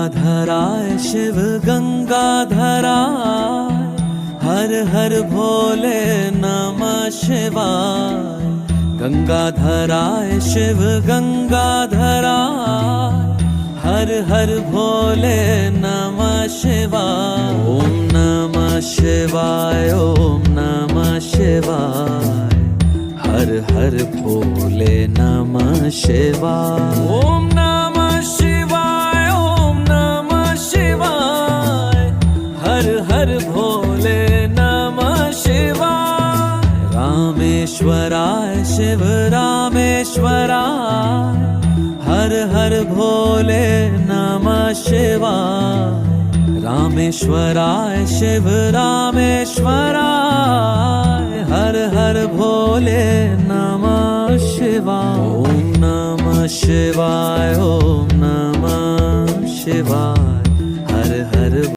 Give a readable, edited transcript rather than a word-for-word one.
गंगाधराय शिव गंगाधराय, हर हर भोले नमः शिवाय। गंगाधराय शिव गंगाधराय, हर हर भोले नमः शिवाय। ओम नमः शिवाय, ओम नमः शिवाय, हर हर भोले नमः शिवाय। ओम नमः शिवाय, ओम नमः शिवाय, हर हर भोले नमः शिवाय। रामेश्वराय शिव रामेश्वराय, हर हर भोले नमः शिवाय। रामेश्वराय शिव रामेश्वराय, हर हर भोले नमः शिवाय। ओम नमः शिवाय, ओम नमः शिवाय, हर हर